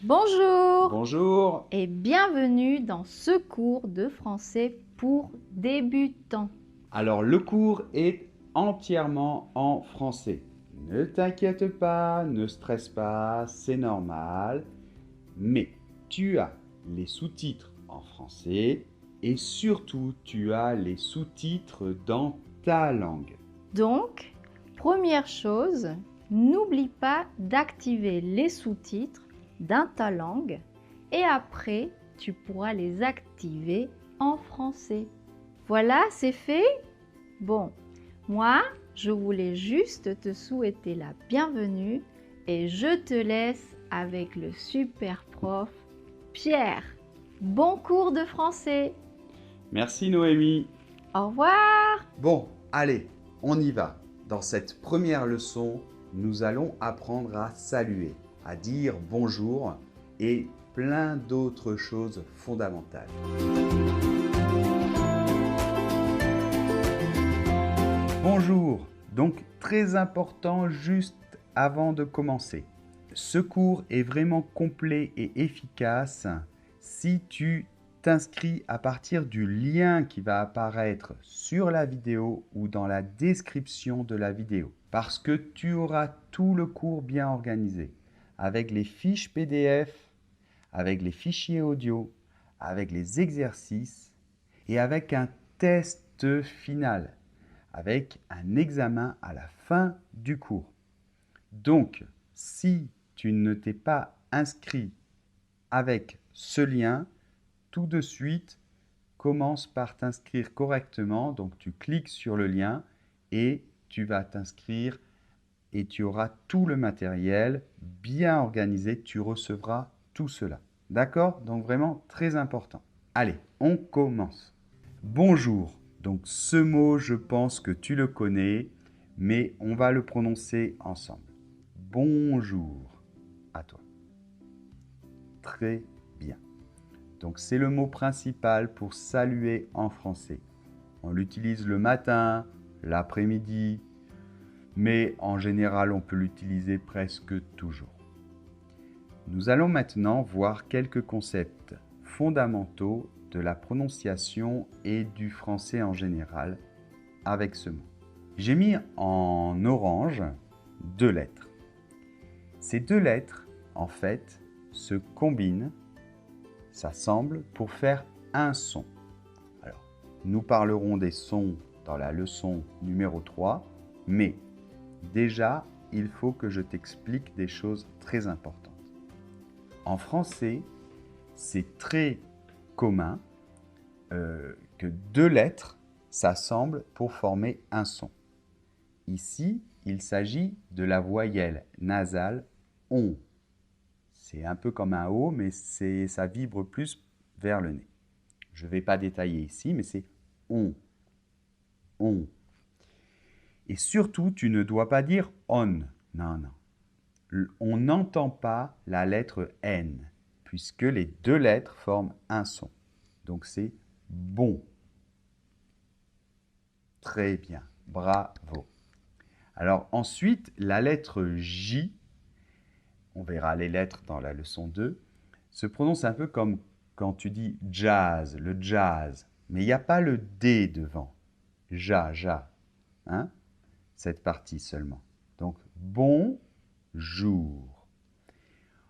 Bonjour Bonjour. et bienvenue dans ce cours de français pour débutants. Alors le cours est entièrement en français. Ne t'inquiète pas, ne stresse pas, c'est normal. Mais tu as les sous-titres en français et surtout tu as les sous-titres dans ta langue. Donc, première chose, n'oublie pas d'activer les sous-titres dans ta langue et après, tu pourras les activer en français. Voilà, c'est fait? Bon, moi, je voulais juste te souhaiter la bienvenue et je te laisse avec le super prof Pierre. Bon cours de français. Merci Noémie. Au revoir. Bon, allez, on y va. Dans cette première leçon, nous allons apprendre à saluer, à dire bonjour et plein d'autres choses fondamentales. Bonjour, donc très important juste avant de commencer. Ce cours est vraiment complet et efficace si tu t'inscris à partir du lien qui va apparaître sur la vidéo ou dans la description de la vidéo. Parce que tu auras tout le cours bien organisé, avec les fiches PDF, avec les fichiers audio, avec les exercices et avec un test final, avec un examen à la fin du cours. Donc, si tu ne t'es pas inscrit avec ce lien, tout de suite, commence par t'inscrire correctement. Donc, tu cliques sur le lien et tu vas t'inscrire et tu auras tout le matériel bien organisé. Tu recevras tout cela. D'accord? Donc, vraiment très important. Allez, on commence. Bonjour. Donc, ce mot, je pense que tu le connais, mais on va le prononcer ensemble. Bonjour à toi. Très bien. Donc, c'est le mot principal pour saluer en français. On l'utilise le matin, l'après-midi, mais en général, on peut l'utiliser presque toujours. Nous allons maintenant voir quelques concepts fondamentaux de la prononciation et du français en général avec ce mot. J'ai mis en orange 2 lettres. Ces 2 lettres, en fait, se combinent, s'assemblent pour faire un son. Alors, nous parlerons des sons dans la leçon numéro 3, mais déjà, il faut que je t'explique des choses très importantes. En français, c'est très commun que 2 lettres s'assemblent pour former un son. Ici, il s'agit de la voyelle nasale on. C'est un peu comme un O, mais ça vibre plus vers le nez. Je ne vais pas détailler ici, mais c'est on. On. Et surtout, tu ne dois pas dire on. Non, non. On n'entend pas la lettre N, puisque les 2 lettres forment un son. Donc c'est bon. Très bien. Bravo. Alors ensuite, la lettre J, on verra les lettres dans la leçon 2, se prononce un peu comme quand tu dis jazz, le jazz. Mais il n'y a pas le D devant. Ja. Hein? Cette partie seulement. Donc, bonjour.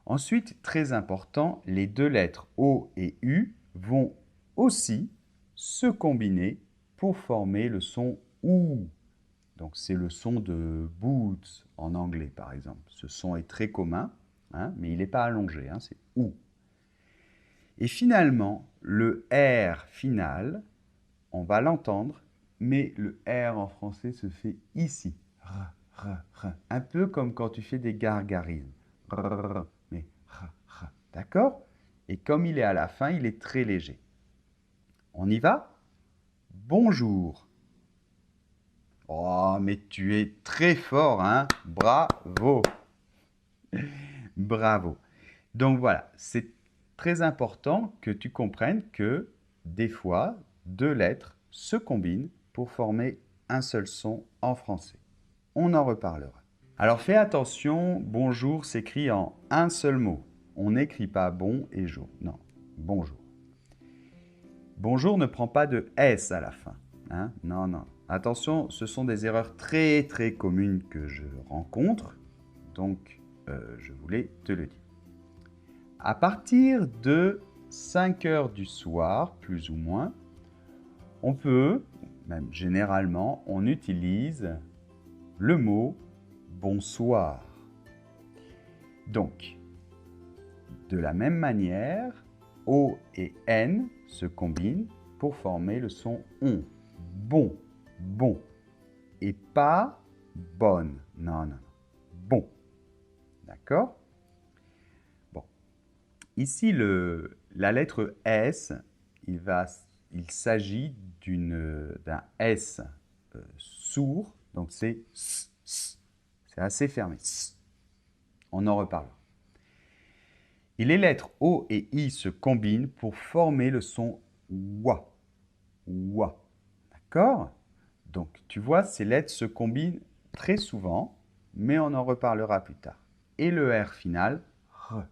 Ensuite, très important, les 2 lettres O et U vont aussi se combiner pour former le son OU. Donc, c'est le son de boots en anglais, par exemple. Ce son est très commun, hein, mais il n'est pas allongé, hein, c'est OU. Et finalement, le R final, on va l'entendre, mais le R en français se fait ici. Un peu comme quand tu fais des gargarines. Mais d'accord? Et comme il est à la fin, il est très léger. On y va? Bonjour. Oh, mais tu es très fort, hein? Bravo. Bravo. Donc voilà, c'est très important que tu comprennes que des fois, 2 lettres se combinent pour former un seul son en français. On en reparlera. Alors fais attention, bonjour s'écrit en un seul mot. On n'écrit pas bon et jour. Non, bonjour. Bonjour ne prend pas de S à la fin. Hein? Non, non. Attention, ce sont des erreurs très très communes que je rencontre. Donc, je voulais te le dire. À partir de 5 heures du soir, plus ou moins, on peut, même généralement, on utilise le mot bonsoir. Donc, de la même manière, O et N se combinent pour former le son ON. Bon, bon. Et pas bonne. Non, non, non. Bon. D'accord? Bon. Ici, la lettre S, il s'agit d'un S sourd. Donc, c'est S, S. C'est assez fermé. S. On en reparlera. Et les lettres O et I se combinent pour former le son WA. WA. D'accord? Donc, tu vois, ces lettres se combinent très souvent, mais on en reparlera plus tard. Et le R final, R.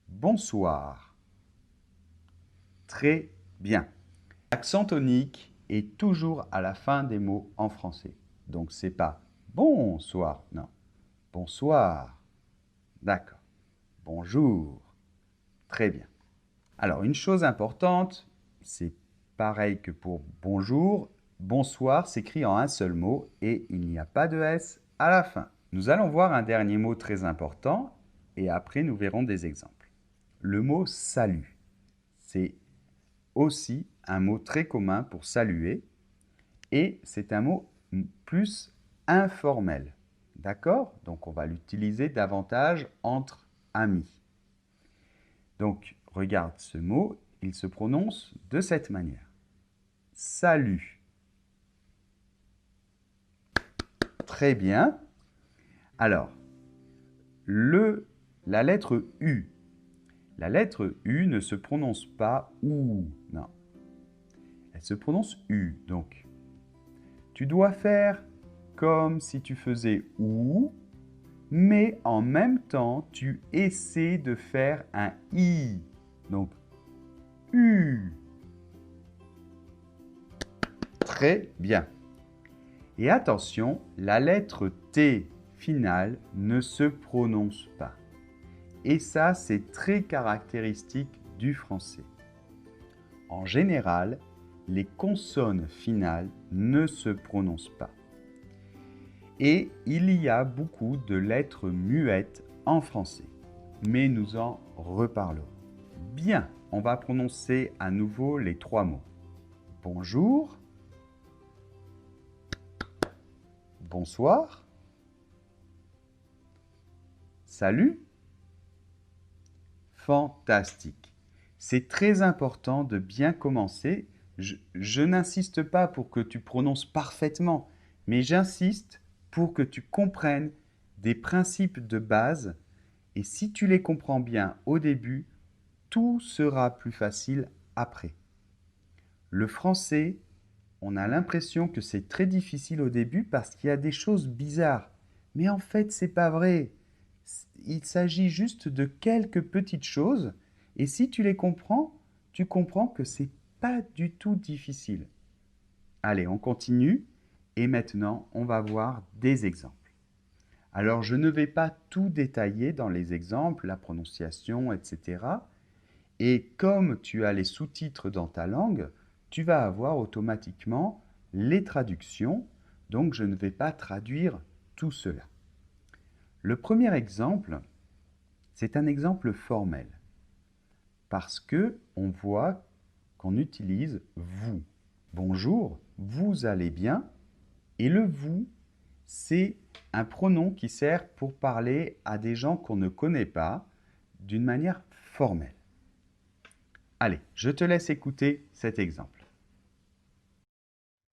Bonsoir. Très bien. L'accent tonique est toujours à la fin des mots en français. Donc, c'est pas bonsoir, non. Bonsoir. D'accord. Bonjour. Très bien. Alors, une chose importante, c'est pareil que pour bonjour. Bonsoir s'écrit en un seul mot et il n'y a pas de S à la fin. Nous allons voir un dernier mot très important et après nous verrons des exemples. Le mot salut, c'est aussi un mot très commun pour saluer et c'est un mot plus informel. D'accord? Donc on va l'utiliser davantage entre amis. Donc regarde ce mot, il se prononce de cette manière. Salut. Très bien. Alors, la lettre U. La lettre U ne se prononce pas OU, non. Elle se prononce U. Donc, tu dois faire comme si tu faisais OU, mais en même temps, tu essaies de faire un I. Donc, U. Très bien. Et attention, la lettre T finale ne se prononce pas. Et ça, c'est très caractéristique du français. En général, les consonnes finales ne se prononcent pas. Et il y a beaucoup de lettres muettes en français. Mais nous en reparlerons. Bien, on va prononcer à nouveau les trois mots. Bonjour. Bonsoir. Salut. Fantastique. C'est très important de bien commencer. Je n'insiste pas pour que tu prononces parfaitement, mais j'insiste pour que tu comprennes des principes de base. Et si tu les comprends bien au début, tout sera plus facile après. Le français, on a l'impression que c'est très difficile au début parce qu'il y a des choses bizarres. Mais en fait, c'est pas vrai. Il s'agit juste de quelques petites choses. Et si tu les comprends, tu comprends que c'est pas du tout difficile. Allez, on continue. Et maintenant, on va voir des exemples. Alors, je ne vais pas tout détailler dans les exemples, la prononciation, etc. Et comme tu as les sous-titres dans ta langue, tu vas avoir automatiquement les traductions, donc je ne vais pas traduire tout cela. Le premier exemple, c'est un exemple formel, parce que on voit qu'on utilise vous. Bonjour, vous allez bien, et le vous, c'est un pronom qui sert pour parler à des gens qu'on ne connaît pas d'une manière formelle. Allez, je te laisse écouter cet exemple.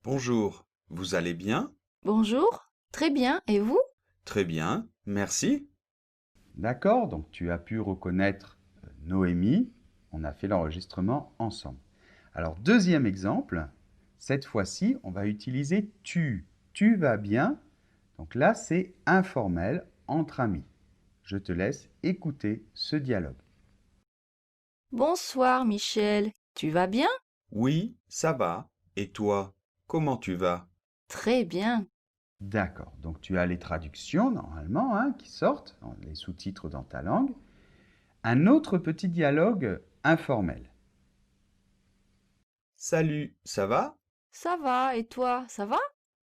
Bonjour, vous allez bien? Bonjour, très bien, et vous? Très bien, merci. D'accord, donc tu as pu reconnaître Noémie. On a fait l'enregistrement ensemble. Alors, deuxième exemple, cette fois-ci, on va utiliser tu. Tu vas bien. Donc là, c'est informel entre amis. Je te laisse écouter ce dialogue. Bonsoir, Michel. Tu vas bien? Oui, ça va. Et toi, comment tu vas? Très bien. D'accord, donc tu as les traductions normalement hein, qui sortent, les sous-titres dans ta langue. Un autre petit dialogue informel. Salut, ça va? Ça va, et toi, ça va?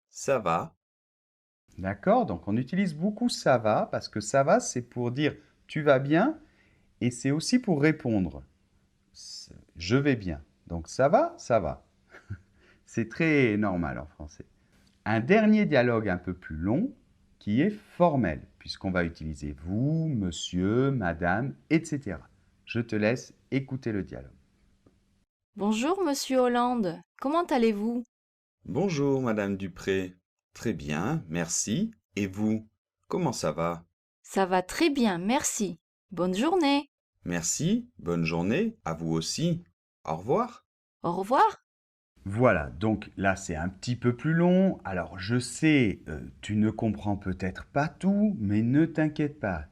Ça va. D'accord, donc on utilise beaucoup ça va parce que ça va c'est pour dire tu vas bien et c'est aussi pour répondre. Je vais bien. Donc ça va, ça va. C'est très normal en français. Un dernier dialogue un peu plus long qui est formel, puisqu'on va utiliser vous, monsieur, madame, etc. Je te laisse écouter le dialogue. Bonjour, monsieur Hollande. Comment allez-vous? Bonjour, Madame Dupré. Très bien, merci. Et vous, comment ça va? Ça va très bien, merci. Bonne journée. Merci, bonne journée, à vous aussi. Au revoir. Au revoir. Voilà, donc là c'est un petit peu plus long. Alors je sais, tu ne comprends peut-être pas tout, mais ne t'inquiète pas.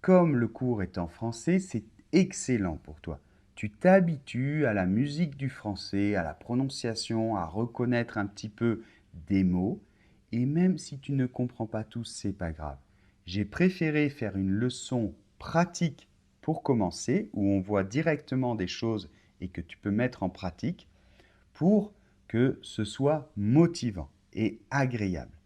Comme le cours est en français, c'est excellent pour toi. Tu t'habitues à la musique du français, à la prononciation, à reconnaître un petit peu des mots. Et même si tu ne comprends pas tout, c'est pas grave. J'ai préféré faire une leçon pratique pour commencer, où on voit directement des choses et que tu peux mettre en pratique pour que ce soit motivant et agréable.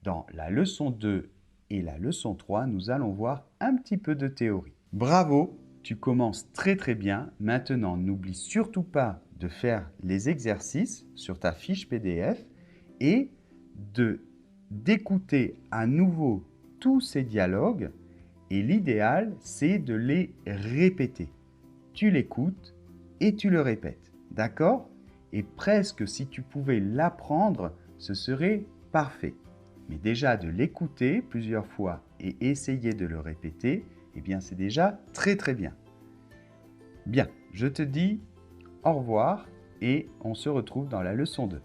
Dans la leçon 2 et la leçon 3, nous allons voir un petit peu de théorie. Bravo, tu commences très très bien. Maintenant, n'oublie surtout pas de faire les exercices sur ta fiche PDF et d'écouter à nouveau tous ces dialogues. Et l'idéal, c'est de les répéter. Tu l'écoutes et tu le répètes. D'accord? Et presque si tu pouvais l'apprendre, ce serait parfait. Mais déjà de l'écouter plusieurs fois et essayer de le répéter, eh bien c'est déjà très très bien. Bien, je te dis au revoir et on se retrouve dans la leçon 2.